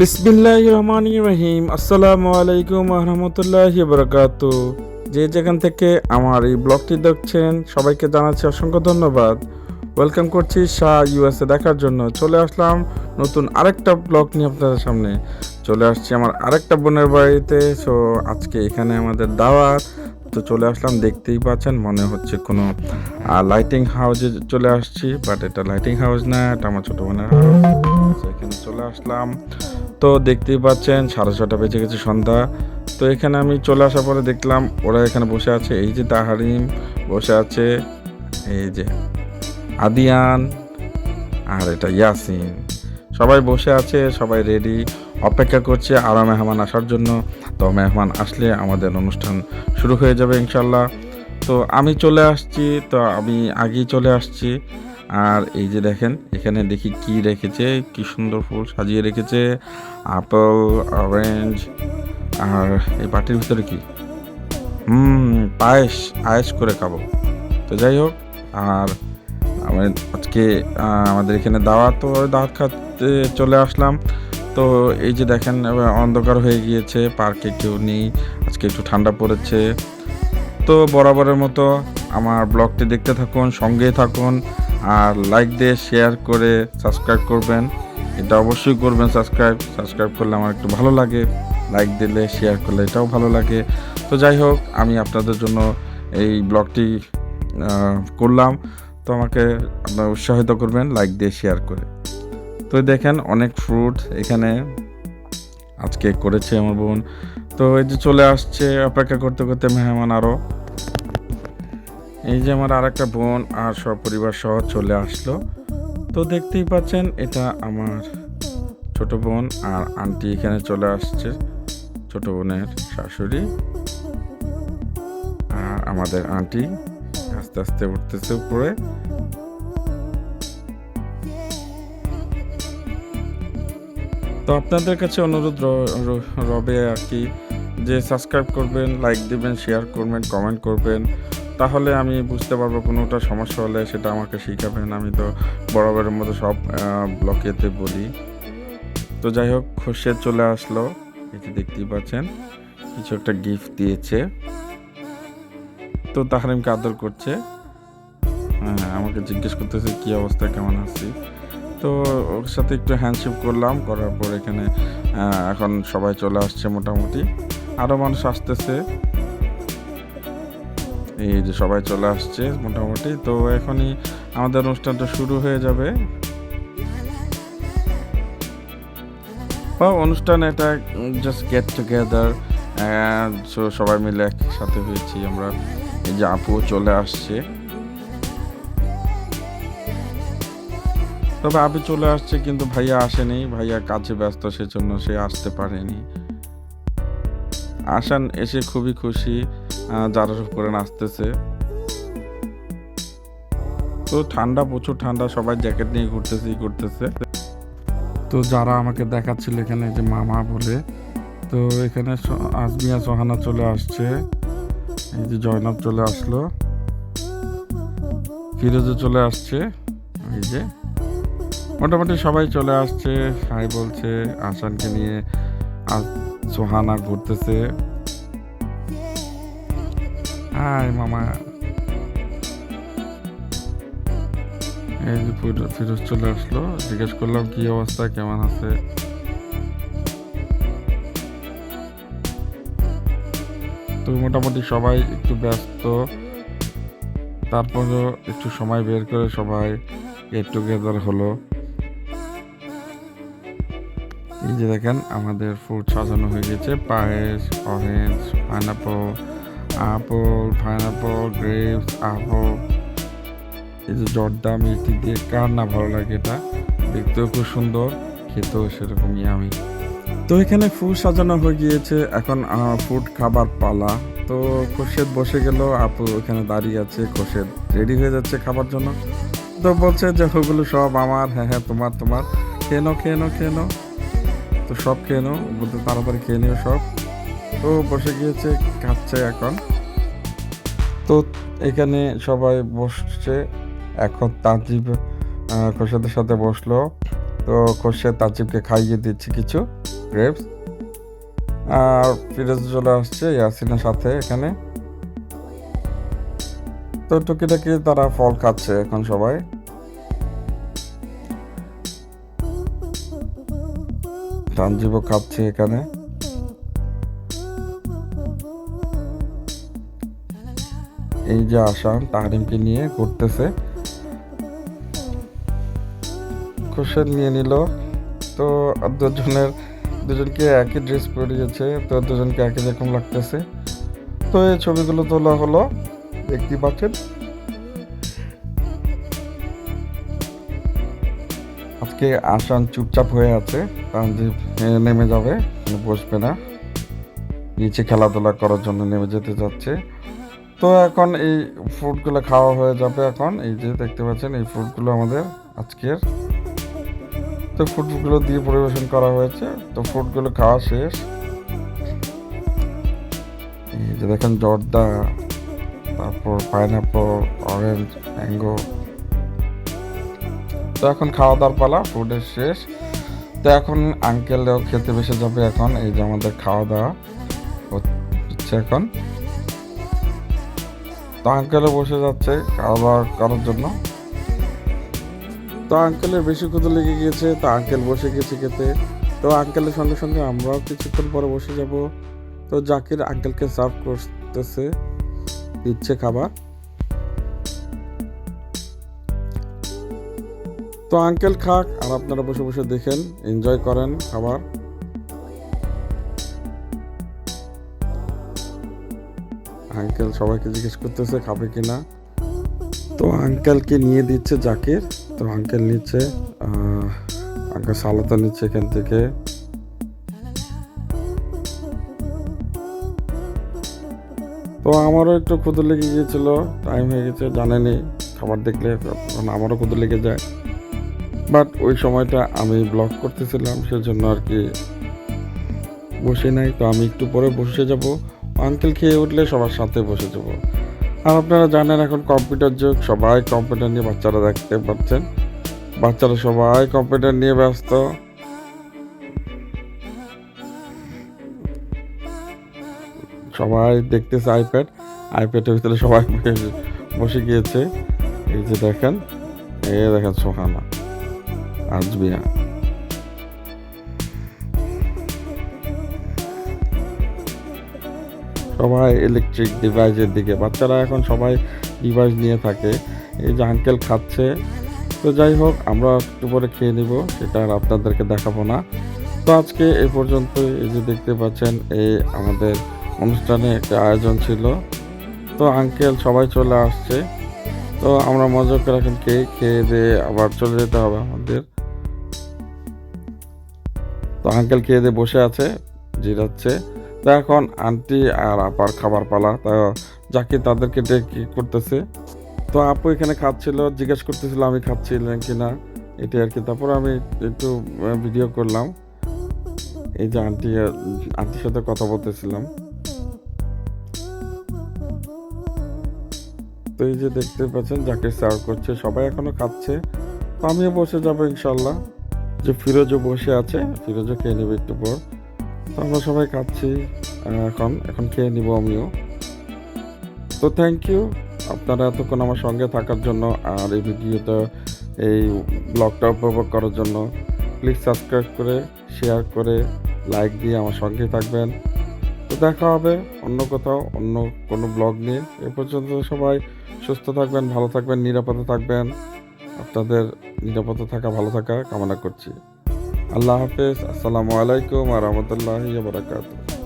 বিসমিল্লাহির রহমানির রহিম। আসসালামু আলাইকুম ওয়া রাহমাতুল্লাহি ওয়া বারাকাতুহু। যে যেখান থেকে আমার এই ব্লগটি দেখছেন সবাইকে জানাচ্ছি অসংখ্য ধন্যবাদ। ওয়েলকাম করছি শাহ ইউএসএ দেখার জন্য। চলে আসলাম নতুন আরেকটা ব্লগ নিয়ে আপনাদের সামনে। চলে আসছি আমার আরেকটা বোনের বাড়িতে। সো আজকে এখানে আমাদের দাওয়াত। তো চলে আসলাম, দেখতেই পাচ্ছেন মনে হচ্ছে কোনো লাইটিং হাউসে চলে আসছি, বাট এটা লাইটিং হাউস না, এটা আমার ছোটো বোনের হাউস। এখানে চলে আসলাম। তো দেখতেই পাচ্ছেন 6:30 বেজে গেছে, সন্ধ্যা। তো এখানে আমি চলে আসার পরে দেখলাম ওরা এখানে বসে আছে। এই যে তাহারিম বসে আছে, এই যে আদিয়ান, আর এটা ইয়াসিন, সবাই বসে আছে, সবাই রেডি, অপেক্ষা করছে আরও মেহমান আসার জন্য। তো মেহমান আসলে আমাদের অনুষ্ঠান শুরু হয়ে যাবে ইনশাল্লাহ। তো আমি চলে আসছি, তো আমি আগেই চলে আসছি। আর এই যে দেখেন এখানে দেখি কি রেখেছে, কি সুন্দর ফুল সাজিয়ে রেখেছে, আপেল, অরেঞ্জ। আর এই বাটির ভিতরে কি আয়েশ করে খাবো। তো যাই হোক, আর আমি আজকে আমাদের এখানে দাওয়াত, তো দাওয়াত খাতে চলে আসলাম। তো এই যে দেখেন অন্ধকার হয়ে গিয়েছে, পার্কে কেউ নেই, আজকে একটু ঠান্ডা পড়েছে। তো বরাবরের মতো আমার ব্লগটি দেখতে থাকুন, সঙ্গেই থাকুন, আর লাইক দিয়ে শেয়ার করে সাবস্ক্রাইব করবেন। এটা অবশ্যই করবেন, সাবস্ক্রাইব করলে আমার একটু ভালো লাগে, লাইক দিলে শেয়ার করলে এটাও ভালো লাগে। তো যাই হোক, আমি আপনাদের জন্য এই ব্লগটি করলাম। তো আমাকে আপনারা উৎসাহিত করবেন লাইক দিয়ে শেয়ার করে। তো দেখেন অনেক ফ্রুট এখানে আজকে করেছে আমার বোন। তো এই যে চলে আসছে, অপেক্ষা করতে করতে মেহমান আরও। এই যে আমার আর একটা বোন আর সব পরিবার সহ চলে আসলো। তো দেখতেই পাচ্ছেন এটা আমার ছোট বোন আর আন্টি এখানে চলে আসছে, ছোট বোনের শাশুড়ি আর আমাদের আন্টি আস্তে আস্তে উঠতেছে উপরে। তো আপনাদের কাছে অনুরোধ রবে আর কি, যে সাবস্ক্রাইব করবেন, লাইক দিবেন, শেয়ার করবেন, কমেন্ট করবেন, তাহলে আমি বুঝতে পারবো কোনোটা সমস্যা হলে সেটা আমাকে শিখাবেন। আমি তো বরাবরের মতো সব ব্লকেতে বলি। তো যাই হোক, খুশিয়া চলে আসলো, এই যে দেখতেই পাচ্ছেন কিছু একটা গিফট দিয়েছে। তো তাহরিমকে আদর করছে, হ্যাঁ আমাকে জিজ্ঞেস করতেছে কি অবস্থা, কেমন আছি। তো ওর সাথে একটু হ্যান্ডশেক করলাম, করার পর এখানে এখন সবাই চলে আসছে, মোটামুটি আরও মানুষ আসতেছে। এই যে সবাই চলে আসছে মোটামুটি। তো এখনই আমাদের অনুষ্ঠানটা শুরু হয়ে যাবে। অনুষ্ঠান এটা জাস্ট গেট টুগেদার, সবাই মিলে একসাথে হয়েছি আমরা। এই যে আপু চলে আসছে, তবে আপু চলে আসছে কিন্তু ভাইয়া আসেনি, ভাইয়া কাজে ব্যস্ত, সেজন্য সে আসতে পারেনি। আসান এসে খুবই খুশি, যারা করে নাচতেছে। তো ঠান্ডা, প্রচুর ঠান্ডা, সবাই জ্যাকেট নিয়ে ঘুরতেছে। তো যারা আমাকে দেখাচ্ছিল এখানে যে মামা বলে, তো এখানে আজমিয়া সোহানা চলে আসছে, এই যে জয়নাব চলে আসলো, ফিরোজে চলে আসছে, এই যে মোটামুটি সবাই চলে আসছে, হাই বলছে। আসানকে নিয়ে সোহানা ঘুরতেছে, হাই মামা। এই যে ফিরোজ চলে আসলো, জিজ্ঞেস করলাম কি অবস্থা, কেমন আছে। তো মোটামুটি সবাই একটু ব্যস্ত, তারপরেও একটু সময় বের করে সবাই গেট টুগেদার হলো। এই যে দেখেন আমাদের ফ্রুট সাজানো হয়ে গেছে, পায়েস, অরেঞ্জ, পাইনাপল, গ্রেপস, আপেল, এই যে জর্দা, মিষ্টি দিয়ে কার না ভালো লাগে, এটা দেখতেও খুব সুন্দর, খেতেও সেরকম ইয়ামি। তো এখানে ফ্রুট সাজানো হয়ে গিয়েছে, এখন ফ্রুট খাবার পালা। তো খোরশেদ বসে গেল, আপু এখানে দাঁড়িয়ে আছে, খোরশেদ রেডি হয়ে যাচ্ছে খাবার জন্য। তো বলছে যে ওগুলো সব আমার, হ্যাঁ তোমার খেয়ে নাও। তো সব খেয়ে নাও, বলতে তাড়াতাড়ি খেয়ে নিও সব। তো বসে গিয়েছে, খাচ্ছে এখন। তো এখানে সবাই বসছে, এখন তাজিব খোরশেদের সাথে বসলো। তো খোরশেদ তাজিবকে খাইয়ে দিচ্ছে কিছু গ্রেপস। আর ফিরোজ চলে আসছে ইয়াসিনের সাথে এখানে। তো টুকিটাকি তারা ফল খাচ্ছে এখন সবাই। তানজিবও খাচ্ছে এখানে। এই যে আসান তাহরিমকে নিয়ে ঘুরতেছে, খোরশেদ নিয়ে নিল। তো দুজনকে একই ড্রেস পরিয়েছে, তো দুজনকে একই রকম লাগতেছে। তো এই ছবিগুলো তোলা হলো, দেখতে পাচ্ছেন। আজকে আসান চুপচাপ হয়ে আছে, তানজিব নেমে যাবে, বসবে না, নিচে খেলাধুলা করার জন্য নেমে যেতে যাচ্ছে। তো এখন এই ফ্রুটগুলো খাওয়া হয়ে যাবে। এখন এই যে দেখতে পাচ্ছেন এই ফ্রুটগুলো আমাদের আজকের। তো ফ্রুটগুলো দিয়ে পরিবেশন করা হয়েছে। তো ফ্রুটগুলো খাওয়া শেষ। এই যে দেখেন জর্দা, তারপর পাইনাপল, অরেঞ্জ, ম্যাঙ্গো। তো এখন খাওয়া দাওয়ার পালা, ফুডের শেষ। তো এখন আঙ্কেলও খেতে বসে যাবে। এখন এই যে আমাদের খাওয়া দাওয়া হচ্ছে এখন। তো আঙ্কেলও বসে যাচ্ছে খাওয়া দাওয়া করার জন্য। তো আঙ্কেলের বেশি ক্ষুধা লেগে গিয়েছে, তো আঙ্কেল বসে গেছে খেতে। তো আঙ্কেলের সঙ্গে সঙ্গে আমরাও কিছুক্ষণ পরে বসে যাব। তো জাকির আঙ্কেলকে সার্ভ করতেছে, দিচ্ছে খাবার। তো আঙ্কেল খাক আর আপনারা বসে বসে দেখেন, এনজয় করেন খাবার। আঙ্কেল সবাইকে জিজ্ঞেস করতেছে খাবে কিনা। তো আঙ্কেলকে নিয়ে দিচ্ছে জাকির। তো আঙ্কেল নিচ্ছে, আঙ্কেল সালাদা নিচ্ছে এখান থেকে। তো আমারও একটু ক্ষুধা লেগে গিয়েছিল, টাইম হয়ে গেছে, জানেনি খাবার দেখলে তখন আমারও ক্ষুধা লেগে যায়। বাট ওই সময়টা আমি ব্লগ করতেছিলাম, সেজন্য আর কি বসে নাই। তো আমি একটু পরে বসে যাব, আঙ্কেল খেয়ে উঠলে সবার সাথে বসে যাব। আর আপনারা জানেন এখন কম্পিউটার যুগ, সবাই কম্পিউটার নিয়ে, বাচ্চারা দেখতে পাচ্ছেন বাচ্চারা সবাই কম্পিউটার নিয়ে ব্যস্ত। সবাই দেখতেছে আইপ্যাডের ভিতরে সবাই বসে গিয়েছে। এই যে দেখেন, সোহানা, আজবিয়া। সবাই ইলেকট্রিক ডিভাইসের দিকে, বাচ্চারা এখন সবাই ডিভাইস নিয়ে থাকে। এই যে আঙ্কেল খাচ্ছে। তো যাই হোক, আমরা একটু পরে খেয়ে নিব, সেটা আর আপনাদেরকে দেখাবো না। তো আজকে এই পর্যন্ত। এই যে দেখতে পাচ্ছেন এই আমাদের অনুষ্ঠানে একটা আয়োজন ছিল। তো আঙ্কেল সবাই চলে আসছে। তো আমরা মজা করে এখন খেয়ে দিয়ে আবার চলে যেতে হবে আমাদের। তো আঙ্কেল খেয়ে দিয়ে বসে আছে, জিরাচ্ছে। তো এখন আন্টি আর আপার খাবার পালা। তো জাকির তাদেরকে ডেকে করতেছে। তো আপু এখানে খাচ্ছিল, জিজ্ঞেস করতেছিল আমি খাচ্ছিলাম কিনা, এটা আর কি। তারপর আমি একটু ভিডিও করলাম। এই যে আন্টির সাথে কথা বলতেছিলাম। তো এই যে দেখতে পাচ্ছেন জাকির সার্ভ করছে, সবাই এখনো খাচ্ছে। তো আমিও বসে যাবো ইনশাল্লাহ। যে ফিরোজও বসে আছে, ফিরোজও খেয়ে নেবে একটু পর। তো আমরা সবাই খাচ্ছি এখন খেয়ে নিব আমিও। তো থ্যাংক ইউ আপনারা এতক্ষণ আমার সঙ্গে থাকার জন্য, আর এই ভিডিওটা, এই ব্লগটা উপভোগ করার জন্য। প্লিজ সাবস্ক্রাইব করে, শেয়ার করে, লাইক দিয়ে আমার সঙ্গে থাকবেন। তো দেখা হবে অন্য কোথাও, অন্য কোনো ব্লগ নিয়ে। এ পর্যন্ত সবাই সুস্থ থাকবেন, ভালো থাকবেন, নিরাপদে থাকবেন। আপনাদের নিরাপদে থাকা, ভালো থাকা কামনা করছি। আল্লাহ হাফেজ। আসসালামু আলাইকুম ওয়া রাহমাতুল্লাহি ওয়া বারাকাতুহু।